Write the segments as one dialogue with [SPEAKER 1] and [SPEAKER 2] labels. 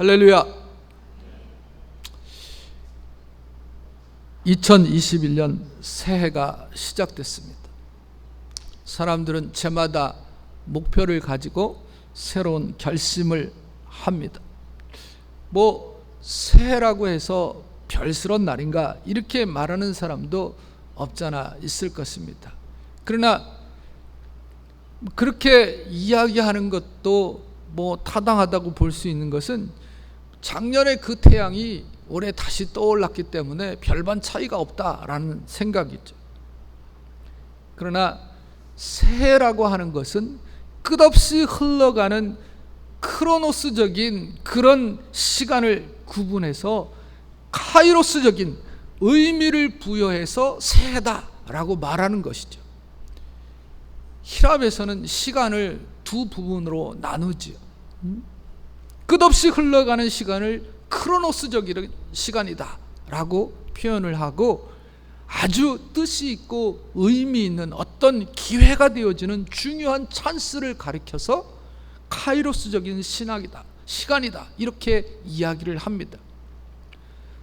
[SPEAKER 1] 할렐루야. 2021년 새해가 시작됐습니다. 사람들은 제마다 목표를 가지고 새로운 결심을 합니다. 새해라고 해서 별스러운 날인가 이렇게 말하는 사람도 없잖아 있을 것입니다. 그러나 그렇게 이야기하는 것도 타당하다고 볼 수 있는 것은 작년에 그 태양이 올해 다시 떠올랐기 때문에 별반 차이가 없다라는 생각이죠. 그러나 새해라고 하는 것은 끝없이 흘러가는 크로노스적인 그런 시간을 구분해서 카이로스적인 의미를 부여해서 새해다라고 말하는 것이죠. 히랍에서는 시간을 두 부분으로 나누지요. 끝없이 흘러가는 시간을 크로노스적인 시간이다 라고 표현을 하고, 아주 뜻이 있고 의미 있는 어떤 기회가 되어지는 중요한 찬스를 가리켜서 카이로스적인 시간이다 이렇게 이야기를 합니다.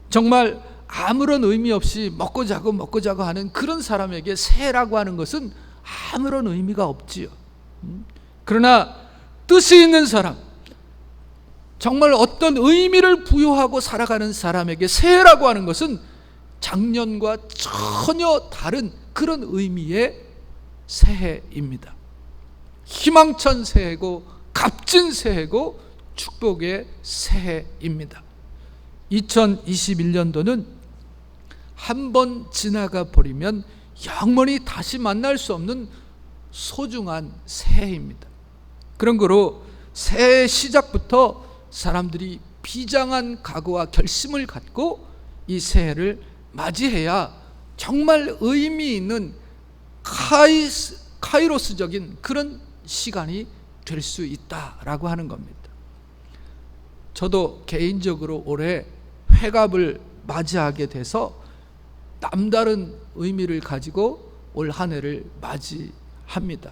[SPEAKER 1] 정말 아무런 의미 없이 먹고 자고 하는 그런 사람에게 새해라고 하는 것은 아무런 의미가 없지요. 그러나 뜻이 있는 사람, 정말 어떤 의미를 부여하고 살아가는 사람에게 새해라고 하는 것은 작년과 전혀 다른 그런 의미의 새해입니다. 희망찬 새해고 값진 새해고 축복의 새해입니다. 2021년도는 한 번 지나가 버리면 영원히 다시 만날 수 없는 소중한 새해입니다. 그런 거로 새해 시작부터 사람들이 비장한 각오와 결심을 갖고 이 새해를 맞이해야 정말 의미 있는 카이로스적인 그런 시간이 될 수 있다라고 하는 겁니다. 저도 개인적으로 올해 회갑을 맞이하게 돼서 남다른 의미를 가지고 올 한 해를 맞이합니다.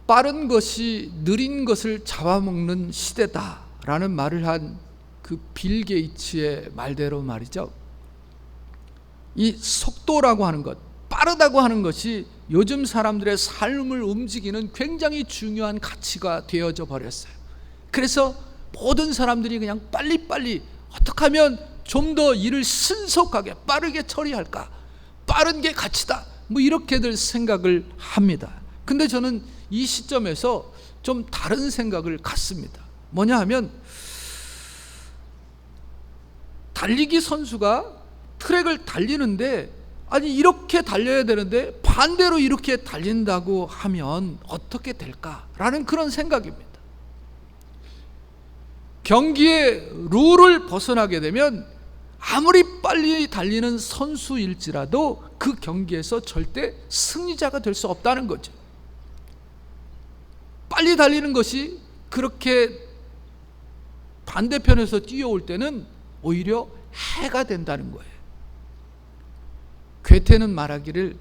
[SPEAKER 1] 빠른 것이 느린 것을 잡아먹는 시대다라는 말을 한 그 빌 게이츠의 말대로 말이죠. 이 속도라고 하는 것, 빠르다고 하는 것이 요즘 사람들의 삶을 움직이는 굉장히 중요한 가치가 되어져 버렸어요. 그래서 모든 사람들이 그냥 빨리빨리 어떻게 하면 좀 더 일을 신속하게 빠르게 처리할까, 빠른 게 가치다, 이렇게들 생각을 합니다. 근데 저는 이 시점에서 좀 다른 생각을 갖습니다. 뭐냐 하면, 달리기 선수가 트랙을 달리는데 이렇게 달려야 되는데 반대로 이렇게 달린다고 하면 어떻게 될까라는 그런 생각입니다. 경기의 룰을 벗어나게 되면 아무리 빨리 달리는 선수일지라도 그 경기에서 절대 승리자가 될 수 없다는 거죠. 빨리 달리는 것이 그렇게 반대편에서 뛰어올 때는 오히려 해가 된다는 거예요. 괴테는 말하기를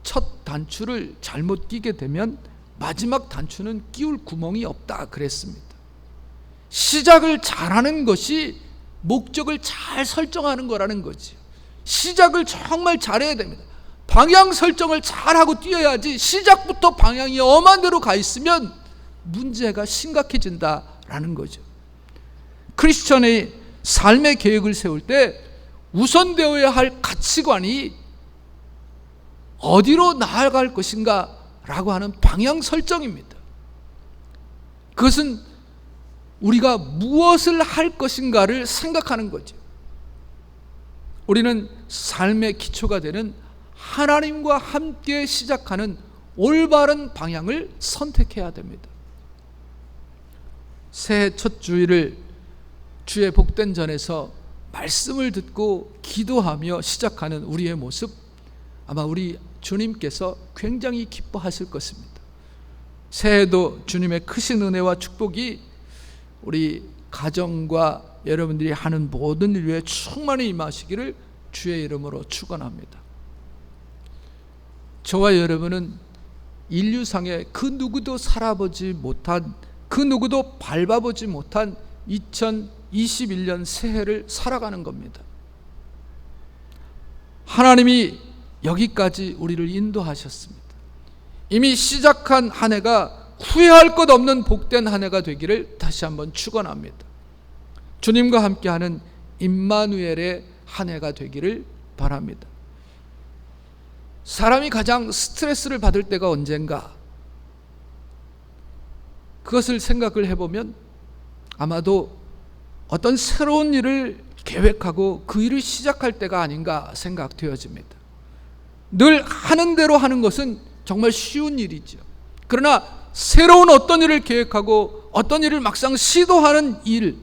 [SPEAKER 1] 첫 단추를 잘못 끼게 되면 마지막 단추는 끼울 구멍이 없다 그랬습니다. 시작을 잘하는 것이 목적을 잘 설정하는 거라는 거지. 시작을 정말 잘해야 됩니다. 방향 설정을 잘하고 뛰어야지, 시작부터 방향이 엄한 데로 가 있으면 문제가 심각해진다라는 거죠. 크리스천의 삶의 계획을 세울 때 우선되어야 할 가치관이 어디로 나아갈 것인가 라고 하는 방향 설정입니다. 그것은 우리가 무엇을 할 것인가를 생각하는 거죠. 우리는 삶의 기초가 되는 하나님과 함께 시작하는 올바른 방향을 선택해야 됩니다. 새해 첫 주일을 주의 복된 전에서 말씀을 듣고 기도하며 시작하는 우리의 모습, 아마 우리 주님께서 굉장히 기뻐하실 것입니다. 새해도 주님의 크신 은혜와 축복이 우리 가정과 여러분들이 하는 모든 일 위에 충만히 임하시기를 주의 이름으로 축원합니다. 저와 여러분은 인류상에 그 누구도 살아보지 못한 그 누구도 밟아보지 못한 2021년 새해를 살아가는 겁니다. 하나님이 여기까지 우리를 인도하셨습니다. 이미 시작한 한 해가 후회할 것 없는 복된 한 해가 되기를 다시 한번 축원합니다. 주님과 함께하는 임마누엘의 한 해가 되기를 바랍니다. 사람이 가장 스트레스를 받을 때가 언젠가, 그것을 생각을 해보면 아마도 어떤 새로운 일을 계획하고 그 일을 시작할 때가 아닌가 생각되어집니다. 늘 하는 대로 하는 것은 정말 쉬운 일이죠. 그러나 새로운 어떤 일을 계획하고 어떤 일을 막상 시도하는 일,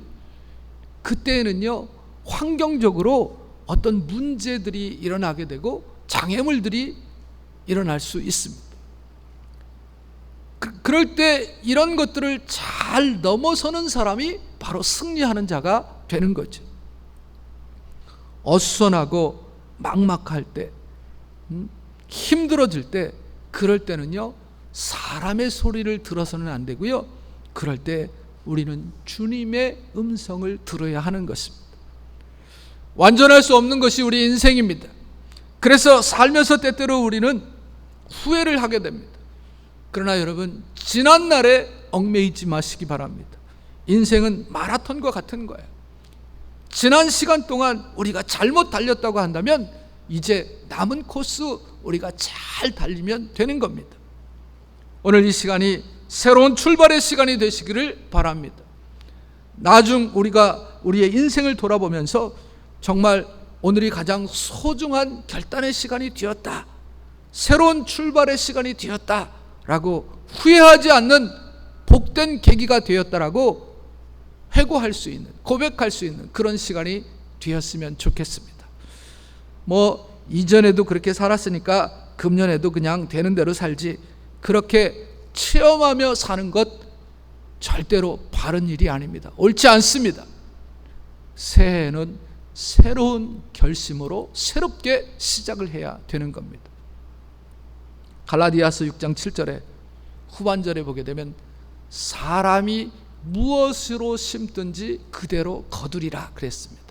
[SPEAKER 1] 그때에는요, 환경적으로 어떤 문제들이 일어나게 되고 장애물들이 일어날 수 있습니다. 그럴 때 이런 것들을 잘 넘어서는 사람이 바로 승리하는 자가 되는 거죠. 어수선하고 막막할 때, 힘들어질 때, 그럴 때는요, 사람의 소리를 들어서는 안 되고요, 그럴 때 우리는 주님의 음성을 들어야 하는 것입니다. 완전할 수 없는 것이 우리 인생입니다. 그래서 살면서 때때로 우리는 후회를 하게 됩니다. 그러나 여러분, 지난 날에 얽매이지 마시기 바랍니다. 인생은 마라톤과 같은 거예요. 지난 시간 동안 우리가 잘못 달렸다고 한다면 이제 남은 코스 우리가 잘 달리면 되는 겁니다. 오늘 이 시간이 새로운 출발의 시간이 되시기를 바랍니다. 나중 우리가 우리의 인생을 돌아보면서 정말 오늘이 가장 소중한 결단의 시간이 되었다, 새로운 출발의 시간이 되었다 라고 후회하지 않는 복된 계기가 되었다라고 회고할 수 있는, 고백할 수 있는 그런 시간이 되었으면 좋겠습니다. 이전에도 그렇게 살았으니까 금년에도 그냥 되는 대로 살지, 그렇게 체험하며 사는 것 절대로 바른 일이 아닙니다. 옳지 않습니다. 새해에는 새로운 결심으로 새롭게 시작을 해야 되는 겁니다. 갈라디아서 6장 7절에 후반절에 보게 되면 사람이 무엇으로 심든지 그대로 거두리라 그랬습니다.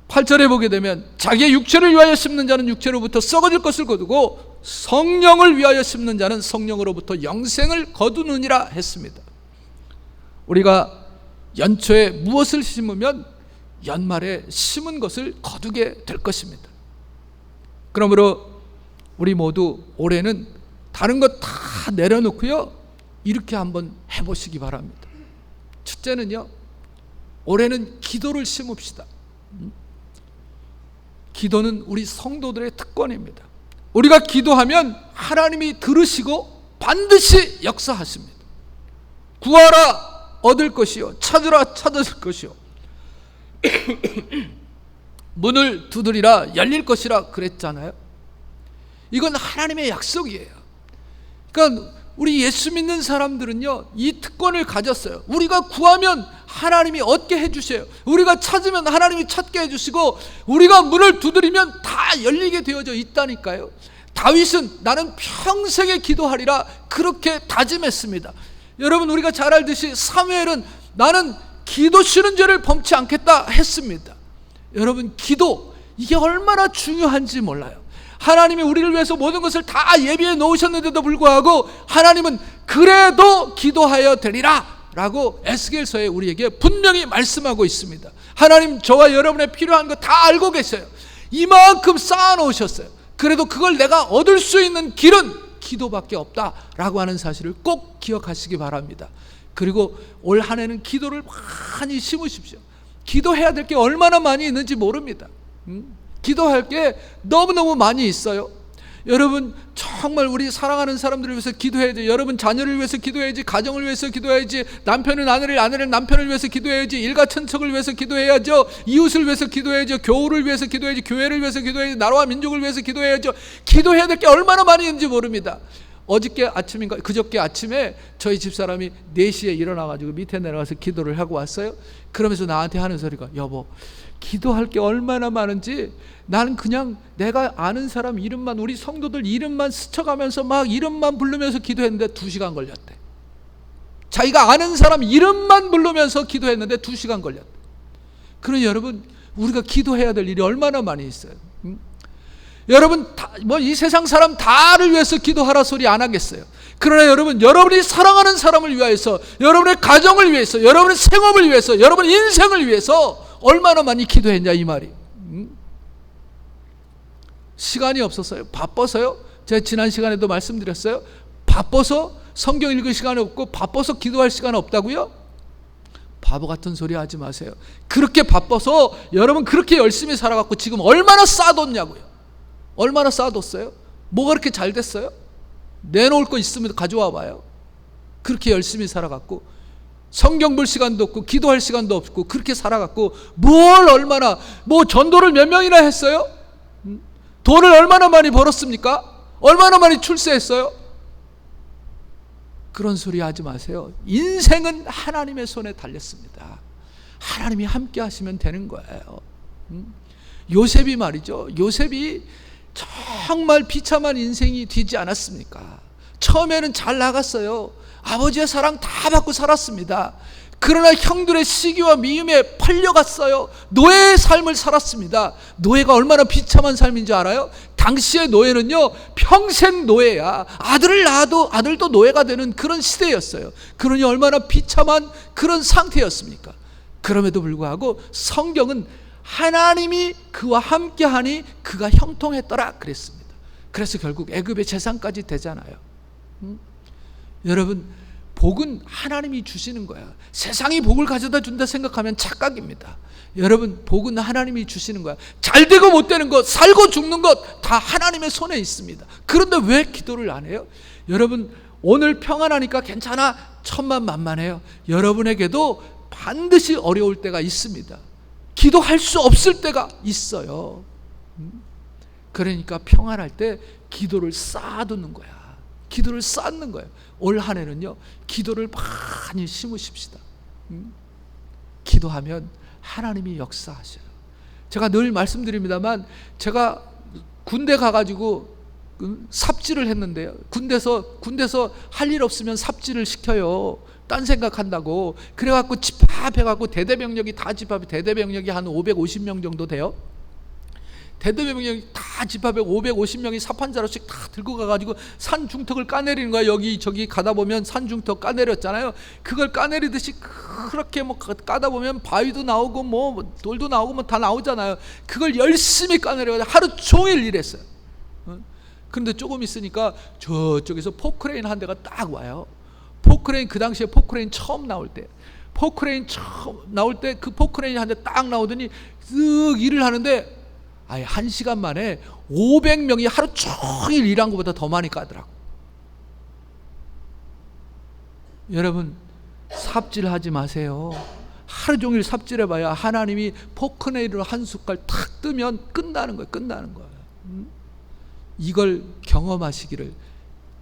[SPEAKER 1] 8절에 보게 되면 자기의 육체를 위하여 심는 자는 육체로부터 썩어질 것을 거두고 성령을 위하여 심는 자는 성령으로부터 영생을 거두느니라 했습니다. 우리가 연초에 무엇을 심으면 연말에 심은 것을 거두게 될 것입니다. 그러므로 우리 모두 올해는 다른 것 다 내려놓고요, 이렇게 한번 해보시기 바랍니다. 첫째는요, 올해는 기도를 심읍시다. 기도는 우리 성도들의 특권입니다. 우리가 기도하면 하나님이 들으시고 반드시 역사하십니다. 구하라 얻을 것이요, 찾으라 찾을 것이요, 문을 두드리라 열릴 것이라 그랬잖아요. 이건 하나님의 약속이에요. 그러니까 우리 예수 믿는 사람들은요, 이 특권을 가졌어요. 우리가 구하면 하나님이 얻게 해주세요. 우리가 찾으면 하나님이 찾게 해주시고, 우리가 문을 두드리면 다 열리게 되어져 있다니까요. 다윗은 나는 평생에 기도하리라 그렇게 다짐했습니다. 여러분, 우리가 잘 알듯이 사무엘은 나는 기도 쉬는 죄를 범치 않겠다 했습니다. 여러분, 기도, 이게 얼마나 중요한지 몰라요. 하나님이 우리를 위해서 모든 것을 다 예비해 놓으셨는데도 불구하고 하나님은 그래도 기도하여 되리라 라고 에스겔서에 우리에게 분명히 말씀하고 있습니다. 하나님, 저와 여러분의 필요한 거 다 알고 계세요. 이만큼 쌓아 놓으셨어요. 그래도 그걸 내가 얻을 수 있는 길은 기도밖에 없다라고 하는 사실을 꼭 기억하시기 바랍니다. 그리고 올 한 해는 기도를 많이 심으십시오. 기도해야 될 게 얼마나 많이 있는지 모릅니다. 기도할 게 너무너무 많이 있어요. 여러분, 정말 우리 사랑하는 사람들을 위해서 기도해야지. 여러분 자녀를 위해서 기도해야지. 가정을 위해서 기도해야지. 남편은 아내를, 아내는 남편을 위해서 기도해야지. 일가천척을 위해서 기도해야죠. 이웃을 위해서 기도해야죠. 교우를 위해서 기도해야지. 교회를 위해서 기도해야지. 나라와 민족을 위해서 기도해야죠. 기도해야 될 게 얼마나 많이 있는지 모릅니다. 그저께 아침에 저희 집사람이 4시에 일어나가지고 밑에 내려가서 기도를 하고 왔어요. 그러면서 나한테 하는 소리가, 여보, 기도할 게 얼마나 많은지 나는 그냥 내가 아는 사람 이름만, 우리 성도들 이름만 스쳐가면서 막 이름만 부르면서 기도했는데 2시간 걸렸대. 자기가 아는 사람 이름만 부르면서 기도했는데 2시간 걸렸다. 그러니 여러분, 우리가 기도해야 될 일이 얼마나 많이 있어요. 여러분, 이 세상 사람 다를 위해서 기도하라 소리 안 하겠어요. 그러나 여러분, 여러분이 사랑하는 사람을 위해서, 여러분의 가정을 위해서, 여러분의 생업을 위해서, 여러분의 인생을 위해서 얼마나 많이 기도했냐 이 말이. 시간이 없었어요? 바빠서요? 제가 지난 시간에도 말씀드렸어요. 바빠서 성경 읽을 시간이 없고 바빠서 기도할 시간 없다고요? 바보 같은 소리 하지 마세요. 그렇게 바빠서 여러분 그렇게 열심히 살아갖고 지금 얼마나 쌓아뒀냐고요. 얼마나 쌓아뒀어요? 뭐가 그렇게 잘 됐어요? 내놓을 거 있으면 가져와 봐요. 그렇게 열심히 살아갖고 성경 볼 시간도 없고 기도할 시간도 없고 그렇게 살아갖고 뭘 얼마나, 전도를 몇 명이나 했어요? 돈을 얼마나 많이 벌었습니까? 얼마나 많이 출세했어요? 그런 소리 하지 마세요. 인생은 하나님의 손에 달렸습니다. 하나님이 함께 하시면 되는 거예요. 요셉이 말이죠. 요셉이 정말 비참한 인생이 되지 않았습니까? 처음에는 잘 나갔어요. 아버지의 사랑 다 받고 살았습니다. 그러나 형들의 시기와 미움에 팔려갔어요. 노예의 삶을 살았습니다. 노예가 얼마나 비참한 삶인지 알아요? 당시의 노예는요, 평생 노예야. 아들을 낳아도 아들도 노예가 되는 그런 시대였어요. 그러니 얼마나 비참한 그런 상태였습니까? 그럼에도 불구하고 성경은 하나님이 그와 함께하니 그가 형통했더라 그랬습니다. 그래서 결국 애굽의 재산까지 되잖아요. 여러분, 복은 하나님이 주시는 거야. 세상이 복을 가져다 준다 생각하면 착각입니다. 여러분, 복은 하나님이 주시는 거야. 잘 되고 못 되는 것, 살고 죽는 것 다 하나님의 손에 있습니다. 그런데 왜 기도를 안 해요? 여러분, 오늘 평안하니까 괜찮아, 천만만만해요. 여러분에게도 반드시 어려울 때가 있습니다. 기도할 수 없을 때가 있어요. 그러니까 평안할 때 기도를 쌓아두는 거야. 기도를 쌓는 거예요. 올 한 해는요, 기도를 많이 심으십시다. 기도하면 하나님이 역사하셔요. 제가 늘 말씀드립니다만, 제가 군대 가가지고 삽질을 했는데요. 군대에서 할 일 없으면 삽질을 시켜요. 딴 생각한다고. 그래갖고 집합해갖고 대대병력이 다 집합해. 대대병력이 한 550명 정도 돼요. 대대병력이 다 집합해 550명이 삽 한 자루씩 다 들고 가가지고 산 중턱을 까내리는 거야. 여기 저기 가다 보면 산 중턱 까내렸잖아요. 그걸 까내리듯이 그렇게 까다 보면 바위도 나오고 돌도 나오고 다 나오잖아요. 그걸 열심히 까내려가지고 하루 종일 일했어요. 근데 조금 있으니까 저쪽에서 포크레인 한 대가 딱 와요. 포크레인, 그 당시에 포크레인 처음 나올 때, 그 포크레인이 한 대 딱 나오더니 쓱 일을 하는데, 아예 1시간 만에 500명이 하루 종일 일한 것보다 더 많이 까더라고. 여러분, 삽질하지 마세요. 하루 종일 삽질해봐야 하나님이 포크레인으로 한 숟갈 탁 뜨면 끝나는 거예요. 이걸 경험하시기를,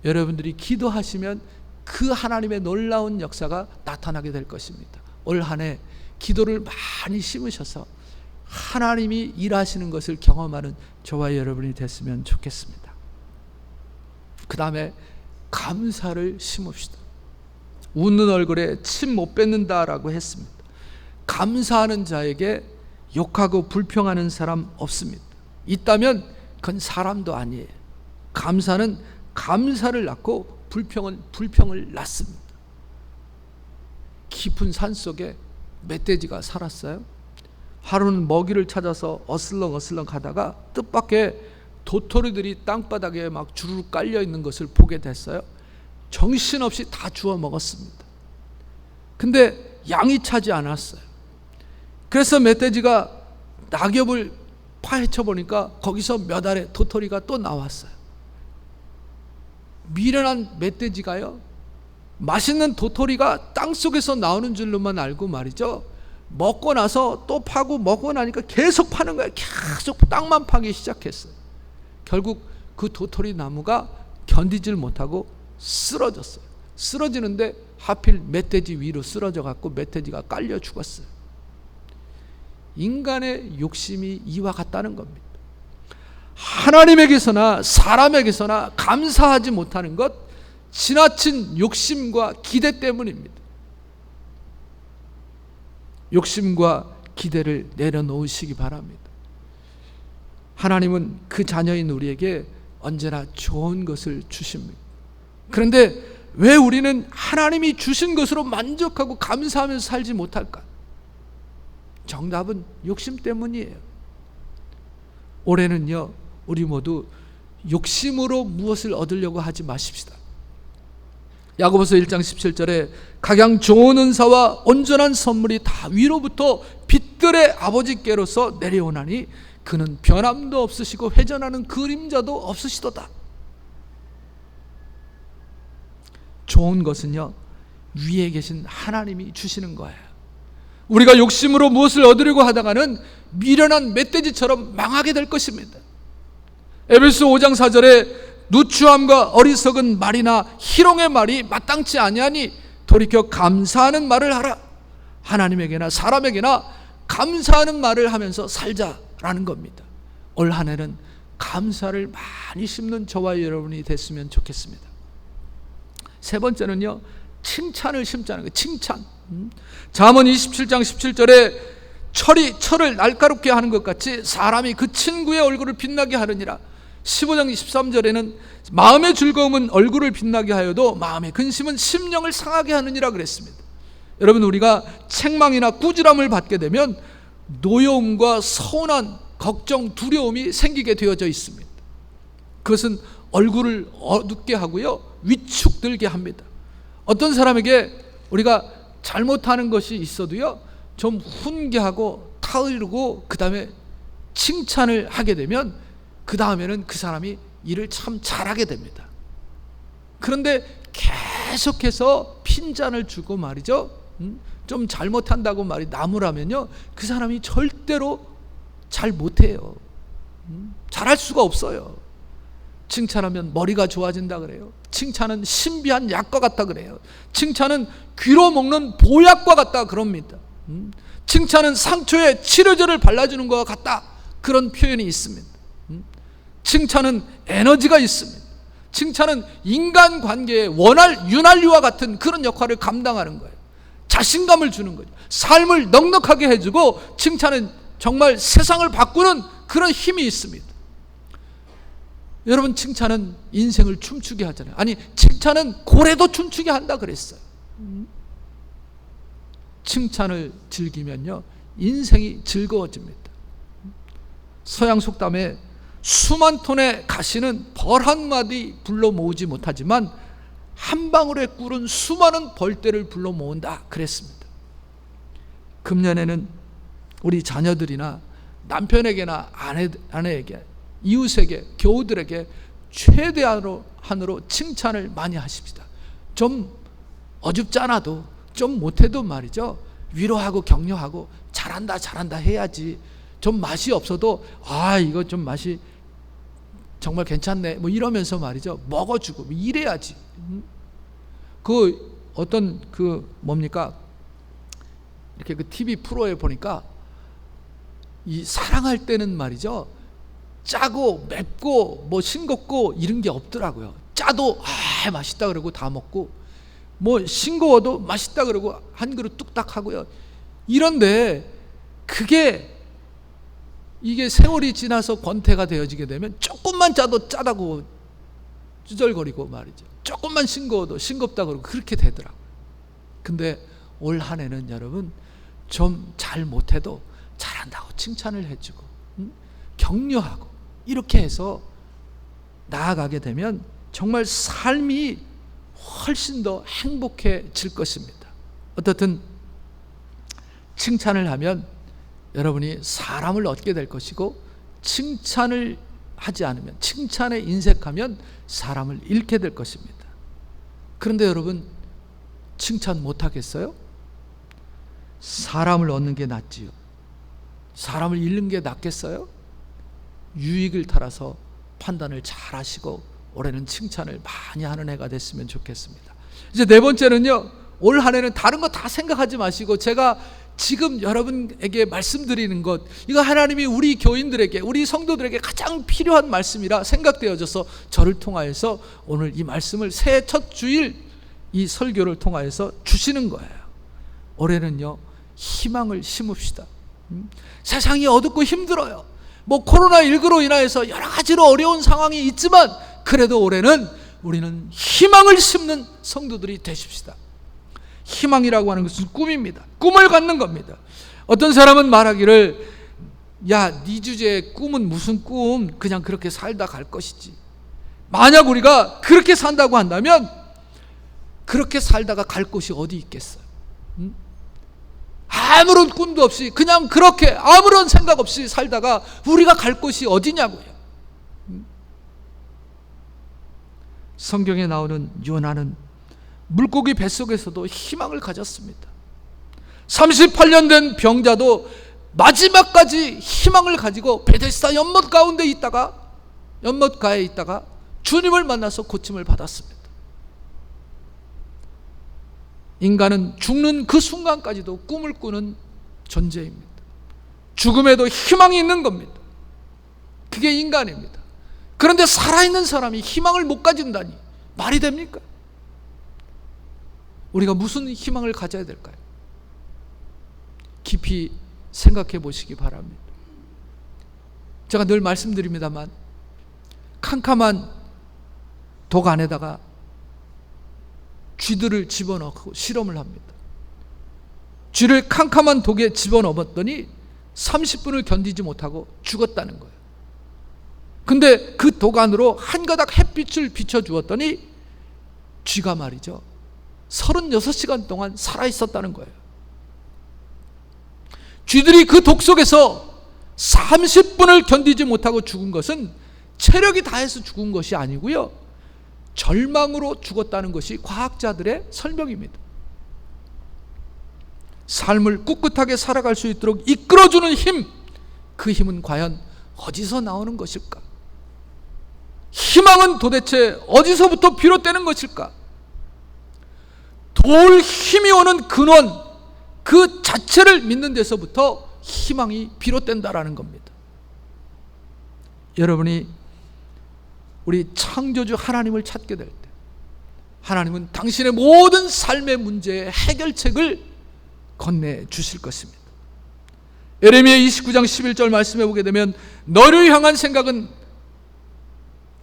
[SPEAKER 1] 여러분들이 기도하시면 그 하나님의 놀라운 역사가 나타나게 될 것입니다. 올 한 해 기도를 많이 심으셔서 하나님이 일하시는 것을 경험하는 저와 여러분이 됐으면 좋겠습니다. 그 다음에 감사를 심읍시다. 웃는 얼굴에 침 못 뱉는다라고 했습니다. 감사하는 자에게 욕하고 불평하는 사람 없습니다. 있다면 그건 사람도 아니에요. 감사는 감사를 낳고 불평은 불평을 낳습니다. 깊은 산 속에 멧돼지가 살았어요. 하루는 먹이를 찾아서 어슬렁어슬렁 가다가 뜻밖의 도토리들이 땅바닥에 막 주르륵 깔려 있는 것을 보게 됐어요. 정신없이 다 주워 먹었습니다. 근데 양이 차지 않았어요. 그래서 멧돼지가 낙엽을 파헤쳐 보니까 거기서 몇 알의 도토리가 또 나왔어요. 미련한 멧돼지가요, 맛있는 도토리가 땅속에서 나오는 줄로만 알고 말이죠, 먹고 나서 또 파고, 먹고 나니까 계속 파는 거예요. 계속 땅만 파기 시작했어요. 결국 그 도토리 나무가 견디질 못하고 쓰러졌어요. 쓰러지는데 하필 멧돼지 위로 쓰러져 갖고 멧돼지가 깔려 죽었어요. 인간의 욕심이 이와 같다는 겁니다. 하나님에게서나 사람에게서나 감사하지 못하는 것, 지나친 욕심과 기대 때문입니다. 욕심과 기대를 내려놓으시기 바랍니다. 하나님은 그 자녀인 우리에게 언제나 좋은 것을 주십니다. 그런데 왜 우리는 하나님이 주신 것으로 만족하고 감사하면서 살지 못할까? 정답은 욕심 때문이에요. 올해는요, 우리 모두 욕심으로 무엇을 얻으려고 하지 마십시다. 야고보서 1장 17절에 각양 좋은 은사와 온전한 선물이 다 위로부터 빛들의 아버지께로서 내려오나니 그는 변함도 없으시고 회전하는 그림자도 없으시도다. 좋은 것은요, 위에 계신 하나님이 주시는 거예요. 우리가 욕심으로 무엇을 얻으려고 하다가는 미련한 멧돼지처럼 망하게 될 것입니다. 에베소 5장 4절에 누추함과 어리석은 말이나 희롱의 말이 마땅치 아니하니 돌이켜 감사하는 말을 하라. 하나님에게나 사람에게나 감사하는 말을 하면서 살자라는 겁니다. 올 한 해는 감사를 많이 심는 저와 여러분이 됐으면 좋겠습니다. 세 번째는요, 칭찬을 심자는 거예요. 칭찬. 잠언 27장 17절에 철을 날카롭게 하는 것 같이 사람이 그 친구의 얼굴을 빛나게 하느니라. 15장 23절에는 마음의 즐거움은 얼굴을 빛나게 하여도 마음의 근심은 심령을 상하게 하느니라 그랬습니다. 여러분, 우리가 책망이나 꾸지람을 받게 되면 노여움과 서운한 걱정, 두려움이 생기게 되어져 있습니다. 그것은 얼굴을 어둡게 하고요, 위축들게 합니다. 어떤 사람에게 우리가 잘못하는 것이 있어도요, 좀 훈계하고 타이르고 그 다음에 칭찬을 하게 되면 그 다음에는 그 사람이 일을 참 잘하게 됩니다. 그런데 계속해서 핀잔을 주고 말이죠, 좀 잘못한다고 말이 나무라면요, 그 사람이 절대로 잘 못해요. 잘할 수가 없어요. 칭찬하면 머리가 좋아진다 그래요. 칭찬은 신비한 약과 같다 그래요. 칭찬은 귀로 먹는 보약과 같다 그럽니다. 칭찬은 상처에 치료제를 발라주는 것과 같다, 그런 표현이 있습니다. 칭찬은 에너지가 있습니다. 칭찬은 인간관계의 윤활유와 같은 그런 역할을 감당하는 거예요. 자신감을 주는 거죠. 삶을 넉넉하게 해주고, 칭찬은 정말 세상을 바꾸는 그런 힘이 있습니다. 여러분, 칭찬은 인생을 춤추게 하잖아요. 아니, 칭찬은 고래도 춤추게 한다 그랬어요. 칭찬을 즐기면요, 인생이 즐거워집니다. 서양 속담에 수만 톤의 가시는 벌 한마디 불러 모으지 못하지만 한 방울의 꿀은 수많은 벌떼를 불러 모은다 그랬습니다. 금년에는 우리 자녀들이나 남편에게나 아내에게, 이웃에게, 교우들에게 최대한으로 칭찬을 많이 하십시다. 좀 어줍지 않아도, 좀 못해도 말이죠, 위로하고 격려하고 잘한다 해야지. 좀 맛이 없어도 이거 좀 맛이 정말 괜찮네 뭐 이러면서 말이죠, 먹어주고 이래야지. 그 어떤 뭡니까, 이렇게 그 TV 프로에 보니까 이 사랑할 때는 말이죠, 짜고 맵고 뭐 싱겁고 이런 게 없더라고요. 짜도 맛있다 그러고 다 먹고, 뭐 싱거워도 맛있다 그러고 한 그릇 뚝딱 하고요. 이런데 이게 세월이 지나서 권태가 되어지게 되면 조금만 짜도 짜다고 쭈절거리고 말이죠, 조금만 싱거워도 싱겁다 그러고 그렇게 되더라고요. 근데 올 한 해는 여러분, 좀 잘 못해도 잘한다고 칭찬을 해주고 격려하고 이렇게 해서 나아가게 되면 정말 삶이 훨씬 더 행복해질 것입니다. 어떻든 칭찬을 하면 여러분이 사람을 얻게 될 것이고, 칭찬을 하지 않으면, 칭찬에 인색하면 사람을 잃게 될 것입니다. 그런데 여러분, 칭찬 못하겠어요? 사람을 얻는 게 낫지요. 사람을 잃는 게 낫겠어요? 유익을 따라서 판단을 잘 하시고 올해는 칭찬을 많이 하는 해가 됐으면 좋겠습니다. 이제 네 번째는요, 올 한 해는 다른 거 다 생각하지 마시고, 제가 지금 여러분에게 말씀드리는 것, 이거 하나님이 우리 교인들에게, 우리 성도들에게 가장 필요한 말씀이라 생각되어져서 저를 통하여서 오늘 이 말씀을 새해 첫 주일 이 설교를 통하여서 주시는 거예요. 올해는요, 희망을 심읍시다. 세상이 어둡고 힘들어요. 코로나19로 인하여서 여러 가지로 어려운 상황이 있지만 그래도 올해는 우리는 희망을 심는 성도들이 되십시다. 희망이라고 하는 것은 꿈입니다. 꿈을 갖는 겁니다. 어떤 사람은 말하기를, 야, 네 주제의 꿈은 무슨 꿈? 그냥 그렇게 살다 갈 것이지. 만약 우리가 그렇게 산다고 한다면 그렇게 살다가 갈 곳이 어디 있겠어요? 아무런 꿈도 없이 그냥 그렇게 아무런 생각 없이 살다가 우리가 갈 곳이 어디냐고요. 성경에 나오는 요나는 물고기 뱃속에서도 희망을 가졌습니다. 38년 된 병자도 마지막까지 희망을 가지고 베데스다 연못가에 있다가 주님을 만나서 고침을 받았습니다. 인간은 죽는 그 순간까지도 꿈을 꾸는 존재입니다. 죽음에도 희망이 있는 겁니다. 그게 인간입니다. 그런데 살아있는 사람이 희망을 못 가진다니 말이 됩니까? 우리가 무슨 희망을 가져야 될까요? 깊이 생각해 보시기 바랍니다. 제가 늘 말씀드립니다만 캄캄한 독 안에다가 쥐들을 집어넣고 실험을 합니다. 쥐를 캄캄한 독에 집어넣었더니 30분을 견디지 못하고 죽었다는 거예요. 근데 그 독 안으로 한 가닥 햇빛을 비춰주었더니 쥐가 말이죠, 36시간 동안 살아있었다는 거예요. 쥐들이 그 독 속에서 30분을 견디지 못하고 죽은 것은 체력이 다해서 죽은 것이 아니고요, 절망으로 죽었다는 것이 과학자들의 설명입니다. 삶을 꿋꿋하게 살아갈 수 있도록 이끌어주는 힘, 그 힘은 과연 어디서 나오는 것일까? 희망은 도대체 어디서부터 비롯되는 것일까? 도울 힘이 오는 근원, 그 자체를 믿는 데서부터 희망이 비롯된다라는 겁니다. 여러분이 우리 창조주 하나님을 찾게 될 때 하나님은 당신의 모든 삶의 문제의 해결책을 건네주실 것입니다. 예레미야 29장 11절 말씀해 보게 되면 너를 향한 생각은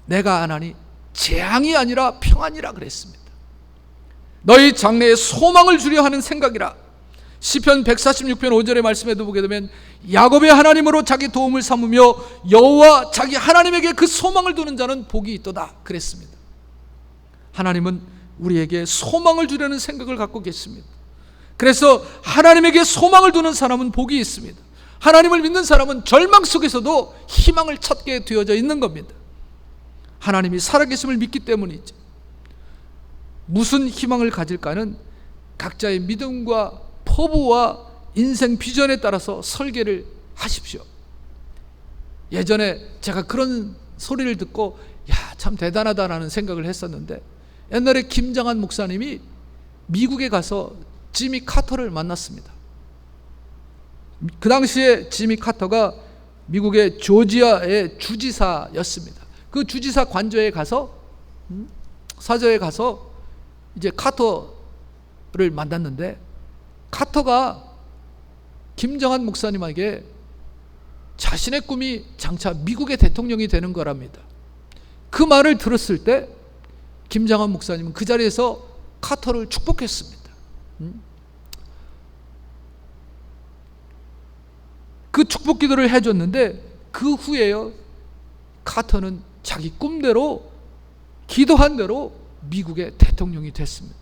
[SPEAKER 1] 내가 아나니 재앙이 아니라 평안이라 그랬습니다. 너희 장래에 소망을 주려 하는 생각이라. 시편 146편 5절의 말씀에도 보게 되면 야곱의 하나님으로 자기 도움을 삼으며 여호와 자기 하나님에게 그 소망을 두는 자는 복이 있도다 그랬습니다. 하나님은 우리에게 소망을 주려는 생각을 갖고 계십니다. 그래서 하나님에게 소망을 두는 사람은 복이 있습니다. 하나님을 믿는 사람은 절망 속에서도 희망을 찾게 되어져 있는 겁니다. 하나님이 살아계심을 믿기 때문이죠. 무슨 희망을 가질까는 각자의 믿음과 포부와 인생 비전에 따라서 설계를 하십시오. 예전에 제가 그런 소리를 듣고 참 대단하다라는 생각을 했었는데, 옛날에 김장한 목사님이 미국에 가서 지미 카터를 만났습니다. 그 당시에 지미 카터가 미국의 조지아의 주지사였습니다. 그 주지사 관저에 가서 사저에 가서 이제 카터를 만났는데, 카터가 김정한 목사님에게 자신의 꿈이 장차 미국의 대통령이 되는 거랍니다. 그 말을 들었을 때 김정한 목사님은 그 자리에서 카터를 축복했습니다. 그 축복 기도를 해줬는데 그 후에요, 카터는 자기 꿈대로 기도한 대로 미국의 대통령이 됐습니다.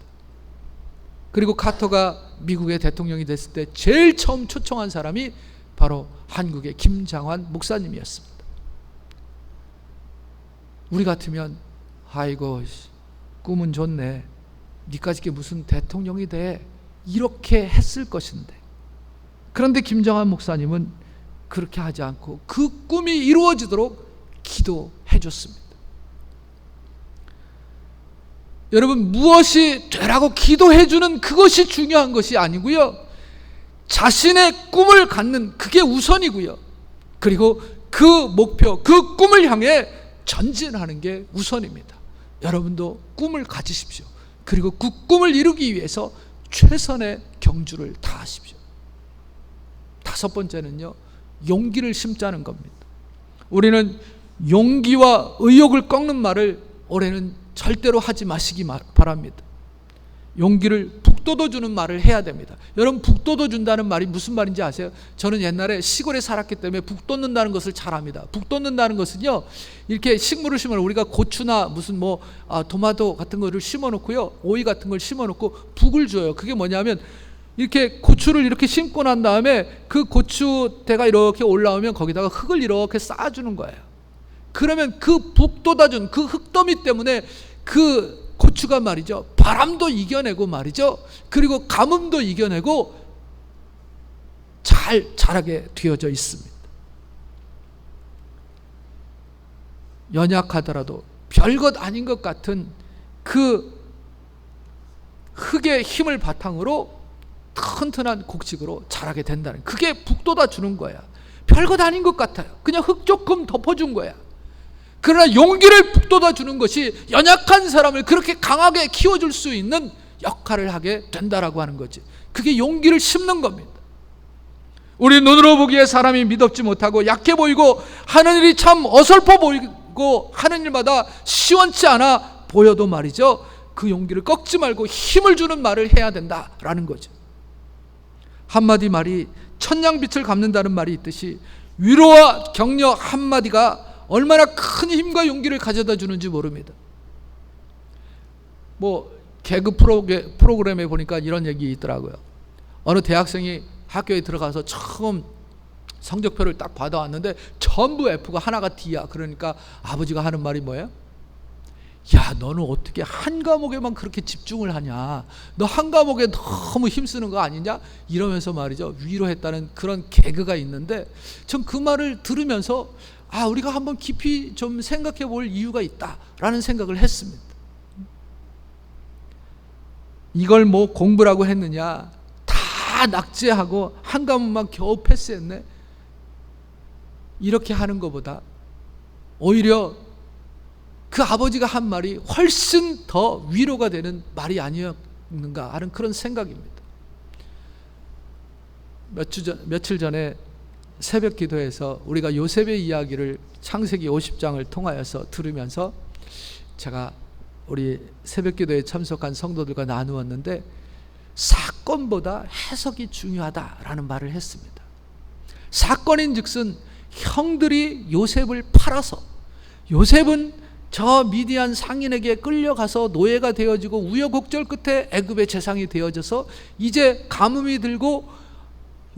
[SPEAKER 1] 그리고 카터가 미국의 대통령이 됐을 때 제일 처음 초청한 사람이 바로 한국의 김장환 목사님이었습니다. 우리 같으면 아이고 꿈은 좋네, 니까지 무슨 대통령이 돼, 이렇게 했을 것인데, 그런데 김장환 목사님은 그렇게 하지 않고 그 꿈이 이루어지도록 기도해 줬습니다. 여러분, 무엇이 되라고 기도해 주는 그것이 중요한 것이 아니고요, 자신의 꿈을 갖는 그게 우선이고요, 그리고 그 목표, 그 꿈을 향해 전진하는 게 우선입니다. 여러분도 꿈을 가지십시오. 그리고 그 꿈을 이루기 위해서 최선의 경주를 다하십시오. 5번째는요, 용기를 심자는 겁니다. 우리는 용기와 의욕을 꺾는 말을 올해는 절대로 하지 마시기 바랍니다. 용기를 북돋워주는 말을 해야 됩니다. 여러분, 북돋워준다는 말이 무슨 말인지 아세요? 저는 옛날에 시골에 살았기 때문에 북돋는다는 것을 잘 압니다. 북돋는다는 것은요, 이렇게 식물을 심어, 우리가 고추나 무슨 토마토 같은 거를 심어 놓고요, 오이 같은 걸 심어 놓고 북을 줘요. 그게 뭐냐면, 이렇게 고추를 이렇게 심고 난 다음에 그 고추대가 이렇게 올라오면 거기다가 흙을 이렇게 쌓아주는 거예요. 그러면 그 북돋아준 그 흙더미 때문에 그 고추가 말이죠, 바람도 이겨내고 말이죠, 그리고 가뭄도 이겨내고 잘 자라게 되어져 있습니다. 연약하더라도 별것 아닌 것 같은 그 흙의 힘을 바탕으로 튼튼한 곡식으로 자라게 된다는, 그게 북돋아 주는 거야. 별것 아닌 것 같아요. 그냥 흙 조금 덮어준 거야. 그러나 용기를 북돋아 주는 것이 연약한 사람을 그렇게 강하게 키워줄 수 있는 역할을 하게 된다라고 하는 거지. 그게 용기를 심는 겁니다. 우리 눈으로 보기에 사람이 믿음지 못하고 약해 보이고 하는 일이 참 어설퍼 보이고 하는 일마다 시원치 않아 보여도 말이죠, 그 용기를 꺾지 말고 힘을 주는 말을 해야 된다라는 거죠. 한마디 말이 천냥빛을 갚는다는 말이 있듯이 위로와 격려 한마디가 얼마나 큰 힘과 용기를 가져다 주는지 모릅니다. 개그 프로그램에 보니까 이런 얘기 있더라고요. 어느 대학생이 학교에 들어가서 처음 성적표를 딱 받아왔는데 전부 F가 하나가 D야. 그러니까 아버지가 하는 말이 뭐예요? 야, 너는 어떻게 한 과목에만 그렇게 집중을 하냐? 너 한 과목에 너무 힘쓰는 거 아니냐? 이러면서 말이죠, 위로했다는 그런 개그가 있는데, 전 그 말을 들으면서 우리가 한번 깊이 좀 생각해 볼 이유가 있다라는 생각을 했습니다. 이걸 공부라고 했느냐? 다 낙제하고 한 과목만 겨우 패스했네? 이렇게 하는 것보다 오히려 그 아버지가 한 말이 훨씬 더 위로가 되는 말이 아니었는가 하는 그런 생각입니다. 며칠 전에 새벽 기도에서 우리가 요셉의 이야기를 창세기 50장을 통하여서 들으면서 제가 우리 새벽 기도에 참석한 성도들과 나누었는데, 사건보다 해석이 중요하다라는 말을 했습니다. 사건인 즉슨 형들이 요셉을 팔아서, 요셉은 저 미디안 상인에게 끌려가서 노예가 되어지고 우여곡절 끝에 애굽의 재상이 되어져서 이제 가뭄이 들고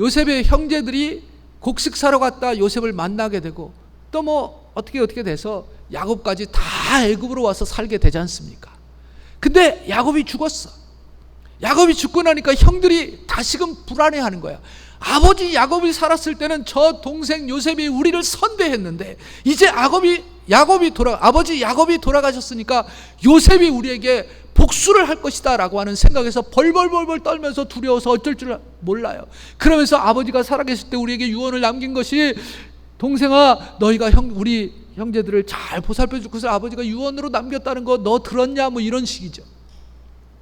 [SPEAKER 1] 요셉의 형제들이 곡식 사러 갔다 요셉을 만나게 되고, 또 어떻게 돼서 야곱까지 다 애굽으로 와서 살게 되지 않습니까? 근데 야곱이 죽었어. 야곱이 죽고 나니까 형들이 다시금 불안해하는 거야. 아버지 야곱이 살았을 때는 저 동생 요셉이 우리를 선대했는데, 이제 아버지 야곱이 돌아가셨으니까 요셉이 우리에게 복수를 할 것이다 라고 하는 생각에서 벌벌 떨면서 두려워서 어쩔 줄 몰라요. 그러면서 아버지가 살아계실 때 우리에게 유언을 남긴 것이, 동생아, 너희가 우리 형제들을 잘 보살펴 줄 것을 아버지가 유언으로 남겼다는 거 너 들었냐? 이런 식이죠.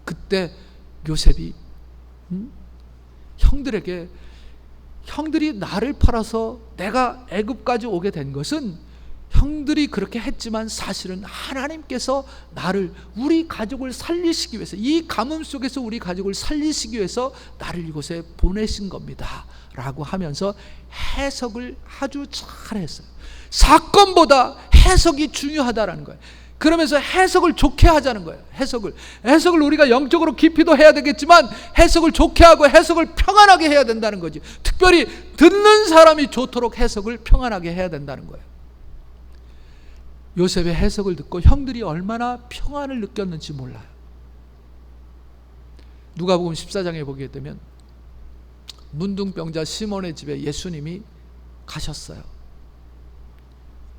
[SPEAKER 1] 그때 요셉이 형들이 나를 팔아서 내가 애굽까지 오게 된 것은 형들이 그렇게 했지만 사실은 하나님께서 우리 가족을 살리시기 위해서, 이 가뭄 속에서 우리 가족을 살리시기 위해서 나를 이곳에 보내신 겁니다 라고 하면서 해석을 아주 잘했어요. 사건보다 해석이 중요하다라는 거예요. 그러면서 해석을 좋게 하자는 거예요. 해석을 우리가 영적으로 깊이도 해야 되겠지만 해석을 좋게 하고 해석을 평안하게 해야 된다는 거지. 특별히 듣는 사람이 좋도록 해석을 평안하게 해야 된다는 거예요. 요셉의 해석을 듣고 형들이 얼마나 평안을 느꼈는지 몰라요. 누가복음 14장에 보게 되면 문둥병자 시몬의 집에 예수님이 가셨어요.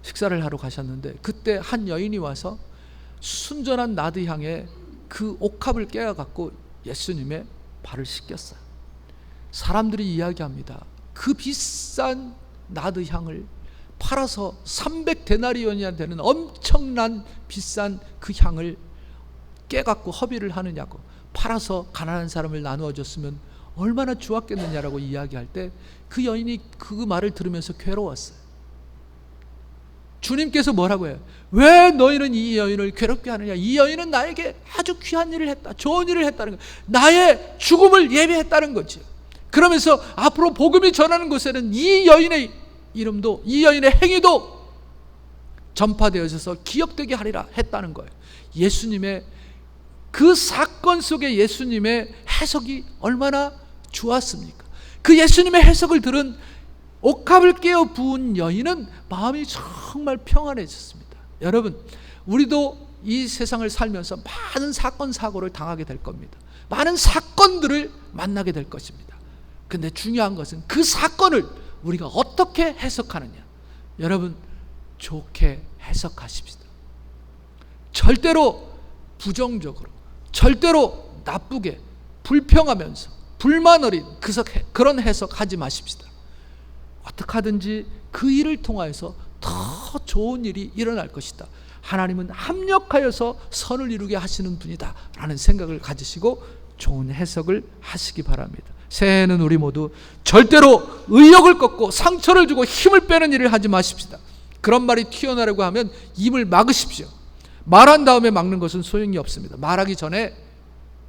[SPEAKER 1] 식사를 하러 가셨는데 그때 한 여인이 와서 순전한 나드향에 그 옥합을 깨어갖고 예수님의 발을 씻겼어요. 사람들이 이야기합니다. 그 비싼 나드향을 팔아서 300데나리온이나 되는 엄청난 비싼 그 향을 깨갖고 허비를 하느냐고, 팔아서 가난한 사람을 나누어 줬으면 얼마나 좋았겠느냐라고 이야기할 때 그 여인이 그 말을 들으면서 괴로웠어요. 주님께서 뭐라고 해요? 왜 너희는 이 여인을 괴롭게 하느냐? 이 여인은 나에게 아주 귀한 일을 했다. 좋은 일을 했다는 거예요. 나의 죽음을 예비했다는 거죠. 그러면서 앞으로 복음이 전하는 곳에는 이 여인의 이름도, 이 여인의 행위도 전파되어져서 기억되게 하리라 했다는 거예요. 예수님의 그 사건 속에 예수님의 해석이 얼마나 좋았습니까? 그 예수님의 해석을 들은 옥합을 깨어 부은 여인은 마음이 정말 평안해졌습니다. 여러분, 우리도 이 세상을 살면서 많은 사건 사고를 당하게 될 겁니다. 많은 사건들을 만나게 될 것입니다. 근데 중요한 것은 그 사건을 우리가 어떻게 해석하느냐. 여러분, 좋게 해석하십시다. 절대로 부정적으로, 절대로 나쁘게, 불평하면서 불만 어린 그런 해석하지 마십시다. 어떻게 하든지 그 일을 통하여서 더 좋은 일이 일어날 것이다. 하나님은 합력하여서 선을 이루게 하시는 분이다 라는 생각을 가지시고 좋은 해석을 하시기 바랍니다. 새해에는 우리 모두 절대로 의욕을 꺾고 상처를 주고 힘을 빼는 일을 하지 마십시다. 그런 말이 튀어나오려고 하면 입을 막으십시오. 말한 다음에 막는 것은 소용이 없습니다. 말하기 전에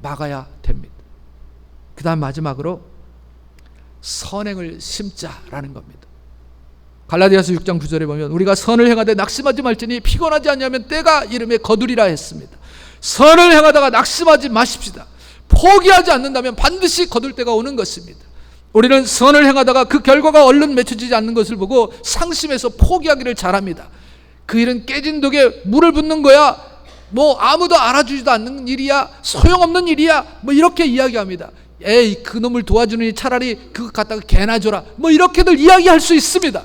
[SPEAKER 1] 막아야 됩니다. 그 다음 마지막으로 선행을 심자라는 겁니다. 갈라디아서 6장 9절에 보면 우리가 선을 행하되 낙심하지 말지니 피곤하지 않냐면 때가 이름에 거두리라 했습니다. 선을 행하다가 낙심하지 마십시다. 포기하지 않는다면 반드시 거둘 때가 오는 것입니다. 우리는 선을 행하다가 그 결과가 얼른 맺혀지지 않는 것을 보고 상심해서 포기하기를 잘합니다. 그 일은 깨진 독에 물을 붓는 거야, 뭐 아무도 알아주지도 않는 일이야, 소용없는 일이야, 뭐 이렇게 이야기합니다. 에이, 그놈을 도와주느니 차라리 그거 갖다가 개나 줘라, 뭐 이렇게들 이야기할 수 있습니다.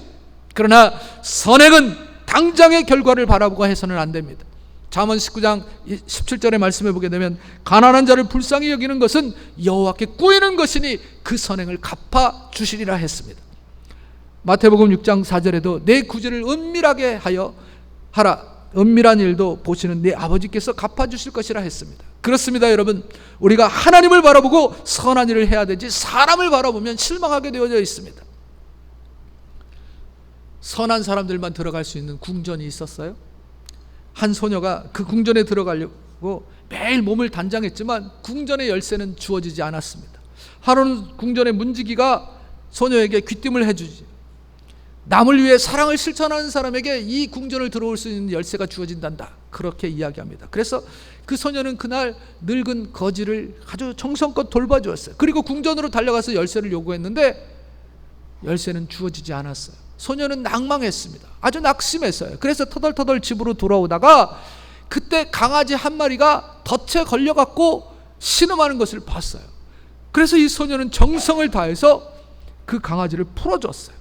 [SPEAKER 1] 그러나 선행은 당장의 결과를 바라보고 해서는 안 됩니다. 잠언 19장 17절의 말씀에 보게 되면 가난한 자를 불쌍히 여기는 것은 여호와께 꾸이는 것이니 그 선행을 갚아 주시리라 했습니다. 마태복음 6장 4절에도 내 구제를 은밀하게 하여 하라, 은밀한 일도 보시는 내 아버지께서 갚아주실 것이라 했습니다. 그렇습니다. 여러분, 우리가 하나님을 바라보고 선한 일을 해야 되지 사람을 바라보면 실망하게 되어져 있습니다. 선한 사람들만 들어갈 수 있는 궁전이 있었어요. 한 소녀가 그 궁전에 들어가려고 매일 몸을 단장했지만 궁전의 열쇠는 주어지지 않았습니다. 하루는 궁전의 문지기가 소녀에게 귀띔을 해주지, 남을 위해 사랑을 실천하는 사람에게 이 궁전을 들어올 수 있는 열쇠가 주어진단다, 그렇게 이야기합니다. 그래서 그 소녀는 그날 늙은 거지를 아주 정성껏 돌봐주었어요. 그리고 궁전으로 달려가서 열쇠를 요구했는데 열쇠는 주어지지 않았어요. 소녀는 낭망했습니다. 아주 낙심했어요. 그래서 터덜터덜 집으로 돌아오다가 그때 강아지 한 마리가 덫에 걸려갖고 신음하는 것을 봤어요. 그래서 이 소녀는 정성을 다해서 그 강아지를 풀어줬어요.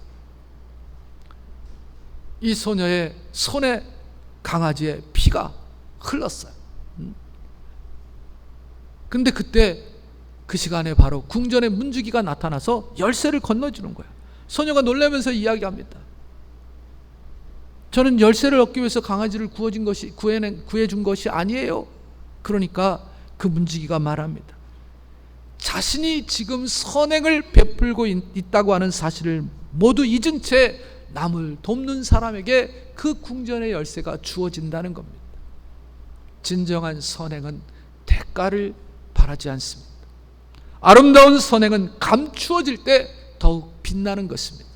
[SPEAKER 1] 이 소녀의 손에 강아지의 피가 흘렀어요. 근데 그때 그 시간에 바로 궁전의 문지기가 나타나서 열쇠를 건너주는 거예요. 소녀가 놀라면서 이야기합니다. 저는 열쇠를 얻기 위해서 강아지를 구해준 것이 아니에요. 그러니까 그 문지기가 말합니다. 자신이 지금 선행을 베풀고 있다고 하는 사실을 모두 잊은 채 남을 돕는 사람에게 그 궁전의 열쇠가 주어진다는 겁니다. 진정한 선행은 대가를 바라지 않습니다. 아름다운 선행은 감추어질 때 더욱 빛나는 것입니다.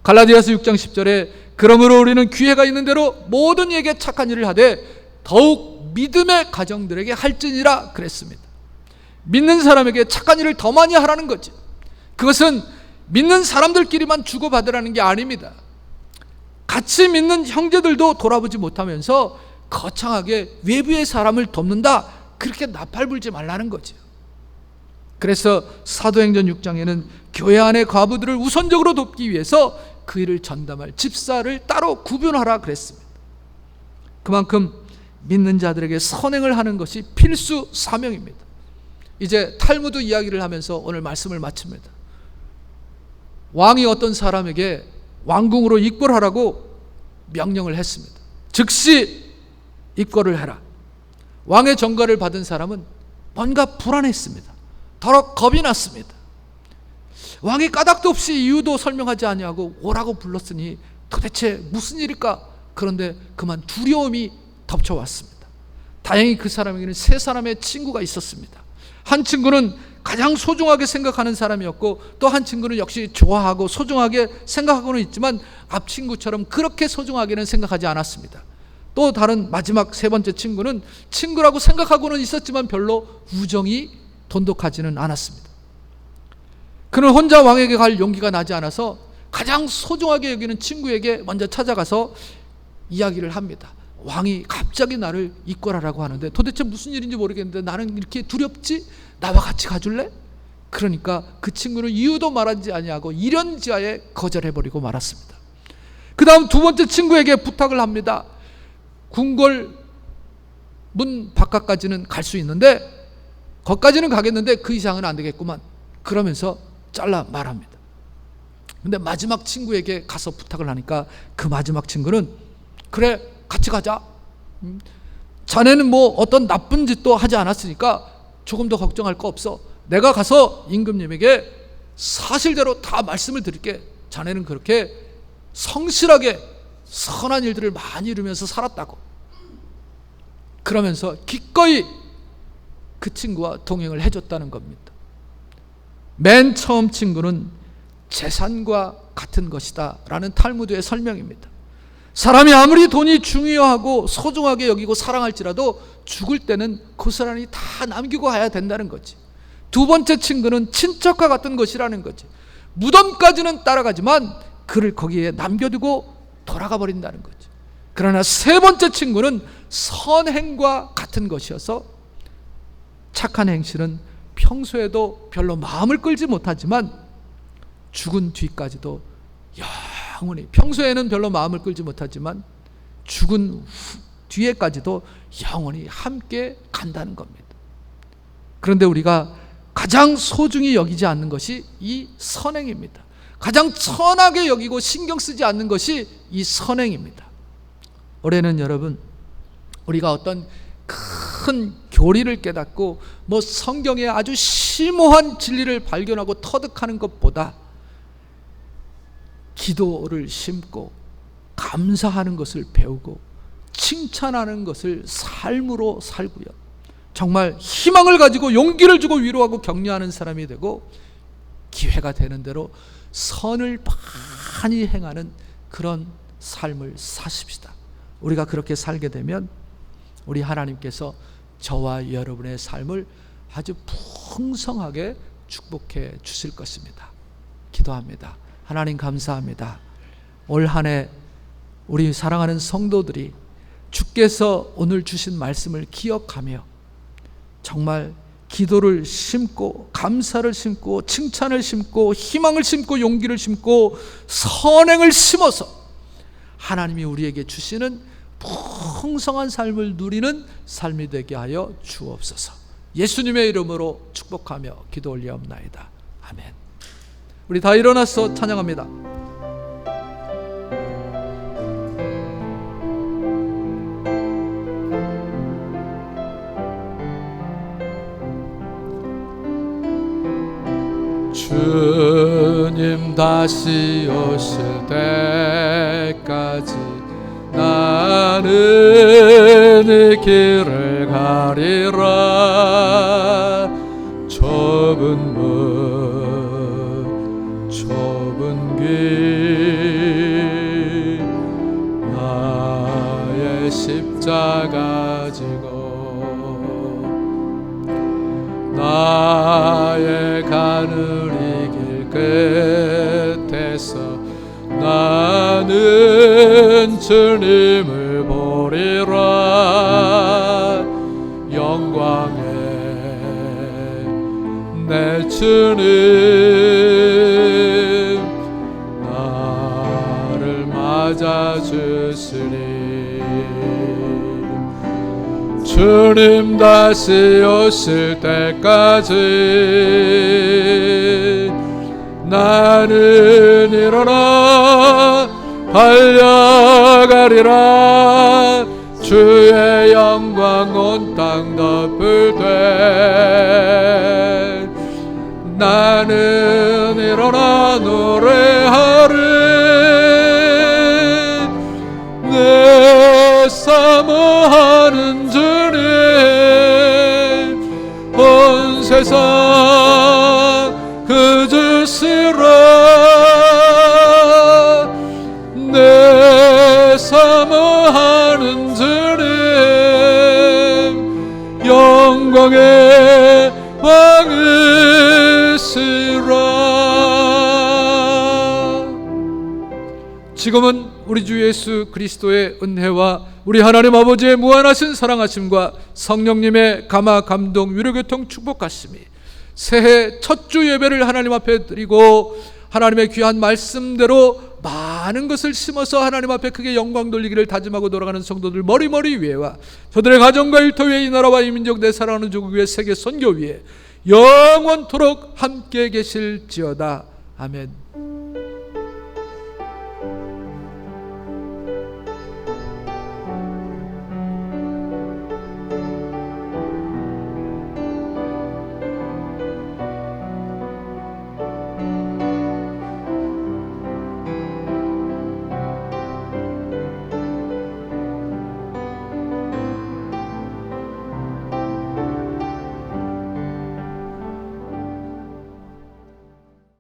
[SPEAKER 1] 갈라디아서 6장 10절에 그러므로 우리는 기회가 있는 대로 모든 이에게 착한 일을 하되 더욱 믿음의 가정들에게 할지니라 그랬습니다. 믿는 사람에게 착한 일을 더 많이 하라는 거죠. 그것은 믿는 사람들끼리만 주고받으라는 게 아닙니다. 같이 믿는 형제들도 돌아보지 못하면서 거창하게 외부의 사람을 돕는다, 그렇게 나팔불지 말라는 거죠. 그래서 사도행전 6장에는 교회 안의 과부들을 우선적으로 돕기 위해서 그 일을 전담할 집사를 따로 구분하라 그랬습니다. 그만큼 믿는 자들에게 선행을 하는 것이 필수 사명입니다. 이제 탈무드 이야기를 하면서 오늘 말씀을 마칩니다. 왕이 어떤 사람에게 왕궁으로 입궐하라고 명령을 했습니다. 즉시 입궐을 해라. 왕의 전가를 받은 사람은 뭔가 불안했습니다. 더러 겁이 났습니다. 왕이 까닭도 없이 이유도 설명하지 아니하고 오라고 불렀으니 도대체 무슨 일일까? 그런데 그만 두려움이 덮쳐왔습니다. 다행히 그 사람에게는 세 사람의 친구가 있었습니다. 한 친구는 가장 소중하게 생각하는 사람이었고, 또 한 친구는 역시 좋아하고 소중하게 생각하고는 있지만 앞 친구처럼 그렇게 소중하게는 생각하지 않았습니다. 또 다른 마지막 세 번째 친구는 친구라고 생각하고는 있었지만 별로 우정이 돈독하지는 않았습니다. 그는 혼자 왕에게 갈 용기가 나지 않아서 가장 소중하게 여기는 친구에게 먼저 찾아가서 이야기를 합니다. 왕이 갑자기 나를 이끌어라고 하는데 도대체 무슨 일인지 모르겠는데 나는 이렇게 두렵지? 나와 같이 가줄래? 그러니까 그 친구는 이유도 말하지 아니하고 이련지하에 거절해버리고 말았습니다. 그 다음 두 번째 친구에게 부탁을 합니다. 궁궐 문 바깥까지는 갈 수 있는데, 거기까지는 가겠는데 그 이상은 안 되겠구만. 그러면서 잘라 말합니다. 근데 마지막 친구에게 가서 부탁을 하니까 그 마지막 친구는 그래, 같이 가자. 자네는 뭐 어떤 나쁜 짓도 하지 않았으니까 조금 더 걱정할 거 없어. 내가 가서 임금님에게 사실대로 다 말씀을 드릴게. 자네는 그렇게 성실하게 선한 일들을 많이 이루면서 살았다고. 그러면서 기꺼이 그 친구와 동행을 해줬다는 겁니다. 맨 처음 친구는 재산과 같은 것이다 라는 탈무드의 설명입니다. 사람이 아무리 돈이 중요하고 소중하게 여기고 사랑할지라도 죽을 때는 고스란히 다 남기고 가야 된다는 거지. 두 번째 친구는 친척과 같은 것이라는 거지. 무덤까지는 따라가지만 그를 거기에 남겨두고 돌아가 버린다는 거지. 그러나 세 번째 친구는 선행과 같은 것이어서 착한 행실은 평소에도 별로 마음을 끌지 못하지만 죽은 뒤까지도 영원히, 평소에는 별로 마음을 끌지 못하지만 죽은 뒤에까지도 영원히 함께 간다는 겁니다. 그런데 우리가 가장 소중히 여기지 않는 것이 이 선행입니다. 가장 선하게 여기고 신경 쓰지 않는 것이 이 선행입니다. 올해는 여러분, 우리가 어떤 큰 교리를 깨닫고 뭐 성경의 아주 심오한 진리를 발견하고 터득하는 것보다 기도를 심고 감사하는 것을 배우고 칭찬하는 것을 삶으로 살고요, 정말 희망을 가지고 용기를 주고 위로하고 격려하는 사람이 되고 기회가 되는 대로 선을 많이 행하는 그런 삶을 사십시다. 우리가 그렇게 살게 되면 우리 하나님께서 저와 여러분의 삶을 아주 풍성하게 축복해 주실 것입니다. 기도합니다. 하나님 감사합니다. 올 한 해 우리 사랑하는 성도들이 주께서 오늘 주신 말씀을 기억하며 정말 기도를 심고 감사를 심고 칭찬을 심고 희망을 심고 용기를 심고 선행을 심어서 하나님이 우리에게 주시는 풍성한 삶을 누리는 삶이 되게 하여 주옵소서. 예수님의 이름으로 축복하며 기도 올리옵나이다. 아멘. 우리 다 일어나서 찬양합니다. 주님 다시 오실 때까지 나는 이 길을 가리라. 좁은 문 좁은 길 나의 십자가 지고 나의 가는 이 길 끝에서 나는 주님을 보리라. 영광에 내 주님 나를 맞아주시리. 주님 다시 오실 때까지 나는 일어나 달려가리라. 주의 영광 온 땅 덮을 때 나는 일어나 노래하리 내 사모하는 주님 온 세상 그 주시라 내 사모하는 주님 영광의 왕이시라. 지금은 우리 주 예수 그리스도의 은혜와 우리 하나님 아버지의 무한하신 사랑하심과 성령님의 감화 감동 위로교통 축복하심이 새해 첫 주 예배를 하나님 앞에 드리고 하나님의 귀한 말씀대로 많은 것을 심어서 하나님 앞에 크게 영광 돌리기를 다짐하고 돌아가는 성도들 머리머리 위에와 저들의 가정과 일터 위에 이 나라와 이 민족 내 사랑하는 조국 위에 세계 선교 위에 영원토록 함께 계실지어다. 아멘.